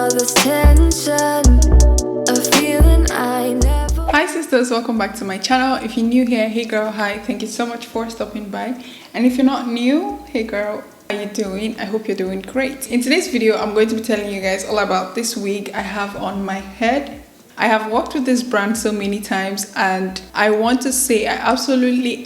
all this tension, a feeling I never. Hi sisters, welcome back to my channel. If you're new here, hey girl, hi, thank you so much for stopping by. And if you're not new, hey girl, how you doing? I hope you're doing great. In today's video, I'm going to be telling you guys all about this wig I have on my head. I have worked with this brand so many times and I want to say I absolutely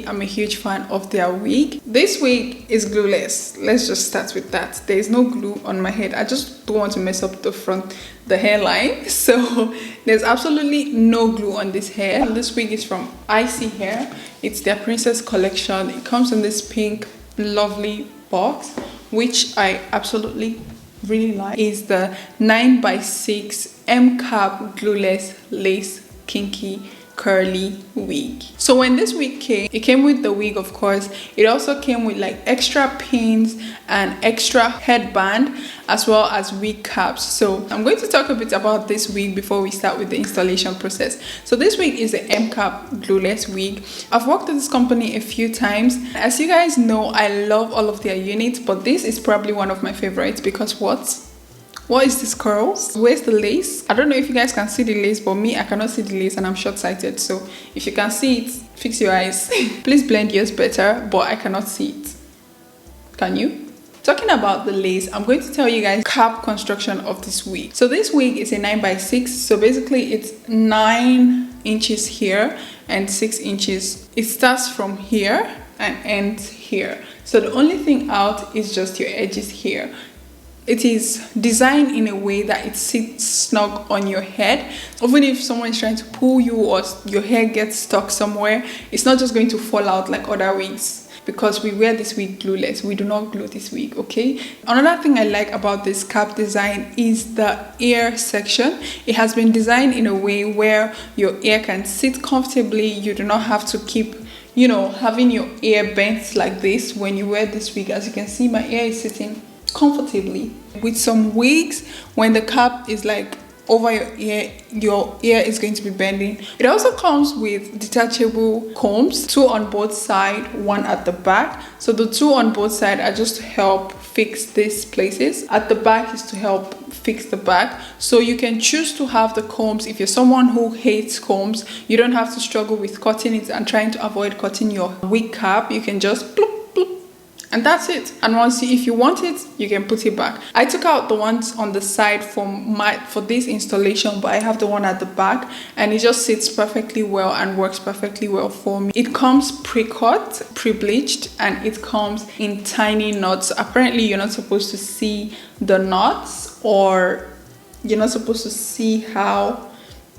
am a huge fan of their wig. This wig is glueless. Let's just start with that. There is no glue on my head. I just don't want to mess up the hairline. So there's absolutely no glue on this hair. This wig is from ISEE Hair. It's their princess collection. It comes in this pink lovely box, which I absolutely really like. Is the 9x6 M-cap glueless lace kinky curly wig. So when this wig came, it came with the wig, of course. It also came with like extra pins and extra headband as well as wig caps. So I'm going to talk a bit about this wig before we start with the installation process. So this wig is the M-cap glueless wig. I've worked with this company a few times. As you guys know, I love all of their units, but this is probably one of my favorites because what is this curls? Where's the lace? I don't know if you guys can see the lace, but me, I cannot see the lace and I'm short-sighted. So if you can see it, fix your eyes. Please blend yours better, but I cannot see it. Can you? Talking about the lace, I'm going to tell you guys cap construction of this wig. So this wig is a 9x6. So basically it's 9 inches here and 6 inches. It starts from here and ends here. So the only thing out is just your edges here. It is designed in a way that it sits snug on your head. Even if someone is trying to pull you or your hair gets stuck somewhere, it's not just going to fall out like other wigs, because we wear this wig glueless. We do not glue this wig, okay? Another thing I like about this cap design is the ear section. It has been designed in a way where your ear can sit comfortably. You do not have to keep, you know, having your ear bent like this when you wear this wig. As you can see, my ear is sitting comfortably. With some wigs, when the cap is like over your ear is going to be bending. It also comes with detachable combs, 2 on both sides, 1 at the back. So the 2 on both sides are just to help fix these places. At the back is to help fix the back. So you can choose to have the combs. If you're someone who hates combs, you don't have to struggle with cutting it and trying to avoid cutting your wig cap. You can just bloop, and that's it. And once if you want it, you can put it back. I took out the ones on the side for this installation, but I have the one at the back and it just sits perfectly well and works perfectly well for me. It comes pre-cut, pre-bleached, and it comes in tiny knots. Apparently you're not supposed to see the knots, or you're not supposed to see how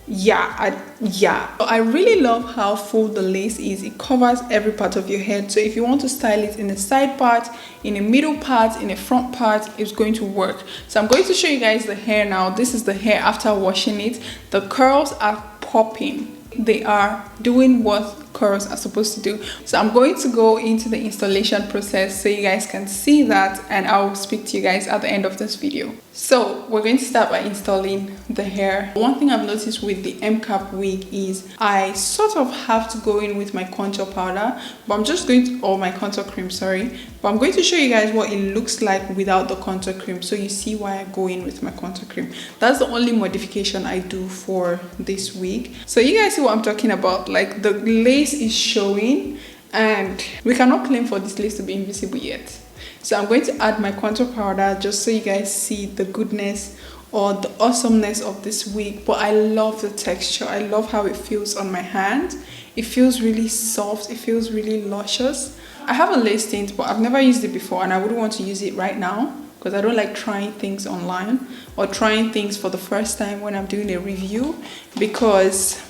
I really love how full the lace is. It covers every part of your head. So if you want to style it in a side part, in a middle part, in a front part, it's going to work. So I'm going to show you guys the hair now. This is the hair after washing it. The curls are popping. They are doing what curls are supposed to do. So I'm going to go into the installation process so you guys can see that, and I'll speak to you guys at the end of this video. So we're going to start by installing the hair. One thing I've noticed with the M-cap wig is I sort of have to go in with my contour powder, but I'm just going to, or my contour cream, sorry, but I'm going to show you guys what it looks like without the contour cream, so you see why I go in with my contour cream. That's the only modification I do for this wig. So you guys see what I'm talking about. Like, the lace is showing and we cannot claim for this lace to be invisible yet. So I'm going to add my contour powder just so you guys see the goodness or the awesomeness of this wig. But I love the texture. I love how it feels on my hand. It feels really soft. It feels really luscious. I have a lace tint, but I've never used it before and I wouldn't want to use it right now because I don't like trying things online or trying things for the first time when I'm doing a review, because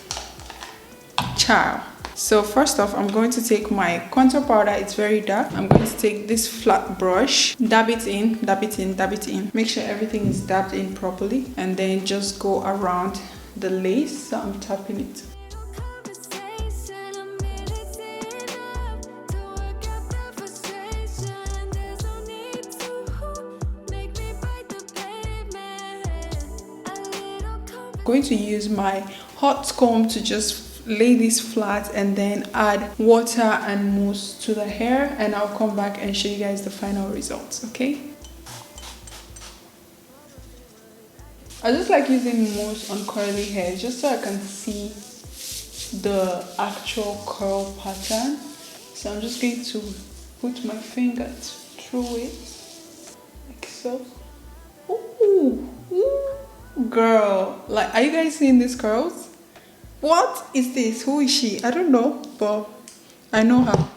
ciao. So first off, I'm going to take my contour powder. It's very dark. I'm going to take this flat brush, dab it in, dab it in, dab it in. Make sure everything is dabbed in properly, and then just go around the lace. So I'm tapping it. I'm going to use my hot comb to just lay this flat and then add water and mousse to the hair, and I'll come back and show you guys the final results. Okay, I just like using mousse on curly hair just so I can see the actual curl pattern. So I'm just going to put my finger through it like so. Ooh, ooh, girl, like, are you guys seeing these curls? What is this? Who is she? I don't know, but I know her.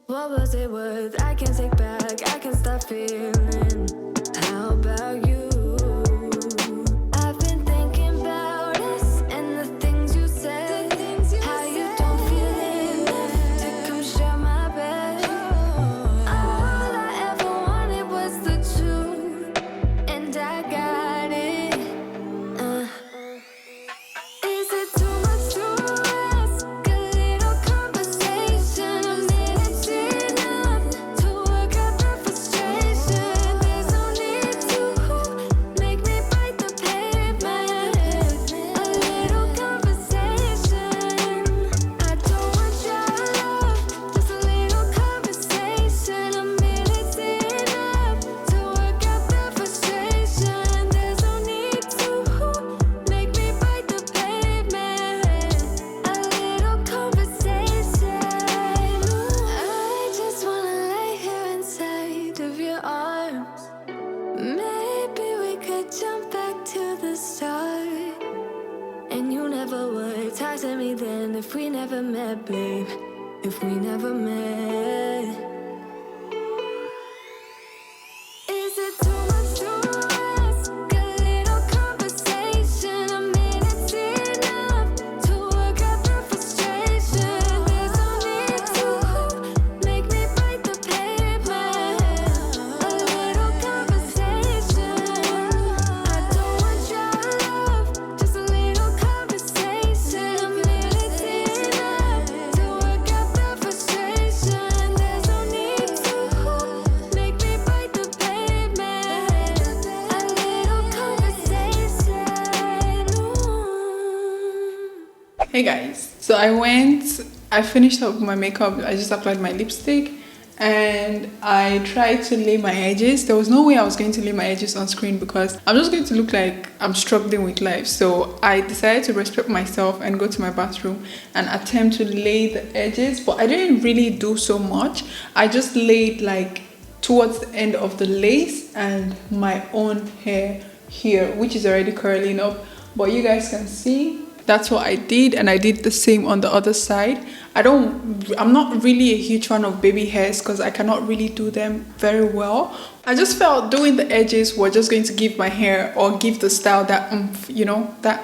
What was it worth? I can't take back, I can't stop feeling. How about you? I've been thinking about us and the things you said. How you don't feel enough to come share my bed. All I ever wanted was the truth, and I got it. Is it too much to ask? A little conversation, a minute's enough to work out the frustration. There's no need to make me bite the pavement. A little conversation. I don't want your love, just a little conversation. A minute's enough to work out the frustration. There's no need to make me bite the pavement. A little conversation. I just wanna lay here inside of your arms. Maybe we could jump back to the start. And you never would talk to me then if we never met, babe. If we never met. Is it too much to ask? A little conversation, a minute's enough to work out the frustration. There's no need to make me bite the pavement. A little conversation. I don't want your love, just a little conversation. A minute's enough to work out the frustration. There's no need to make me bite the pavement. A little conversation. Hey guys, so I finished up my makeup. I just applied my lipstick and I tried to lay my edges. There was no way I was going to lay my edges on screen because I'm just going to look like I'm struggling with life. So I decided to respect myself and go to my bathroom and attempt to lay the edges, but I didn't really do so much. I just laid like towards the end of the lace and my own hair here, which is already curling up, but you guys can see that's what I did, and I did the same on the other side. I'm not really a huge fan of baby hairs because I cannot really do them very well. I just felt doing the edges were just going to give my hair or give the style that you know, that.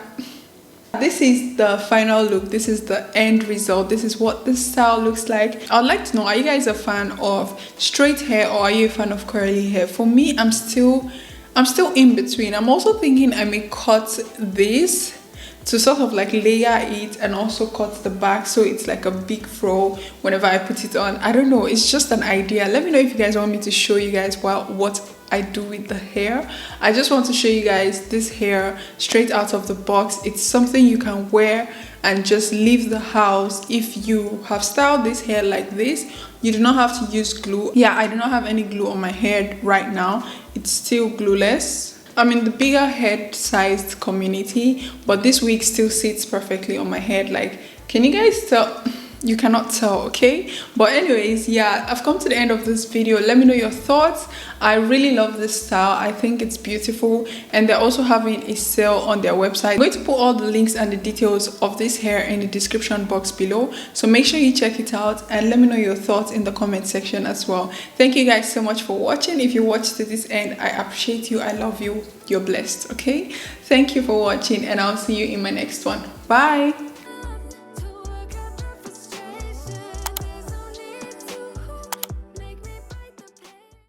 This is the final look. This is the end result. This is what this style looks like. I'd like to know, are you guys a fan of straight hair or are you a fan of curly hair? For me, I'm still in between. I'm also thinking I may cut this to sort of like layer it and also cut the back so it's like a big fro whenever I put it on. I don't know, it's just an idea. Let me know if you guys want me to show you guys what I do with the hair. I just want to show you guys this hair straight out of the box. It's something you can wear and just leave the house. If you have styled this hair like this, you do not have to use glue. Yeah, I do not have any glue on my hair right now. It's still glueless. I'm in the bigger head sized community, but this wig still sits perfectly on my head. Like, can you guys tell? You cannot tell, okay? But anyways, yeah, I've come to the end of this video. Let me know your thoughts. I really love this style. I think it's beautiful, and they're also having a sale on their website. I'm going to put all the links and the details of this hair in the description box below, so make sure you check it out and let me know your thoughts in the comment section as well. Thank you guys so much for watching. If you watched to this end, I appreciate you. I love you. You're blessed, okay? Thank you for watching, and I'll see you in my next one. Bye.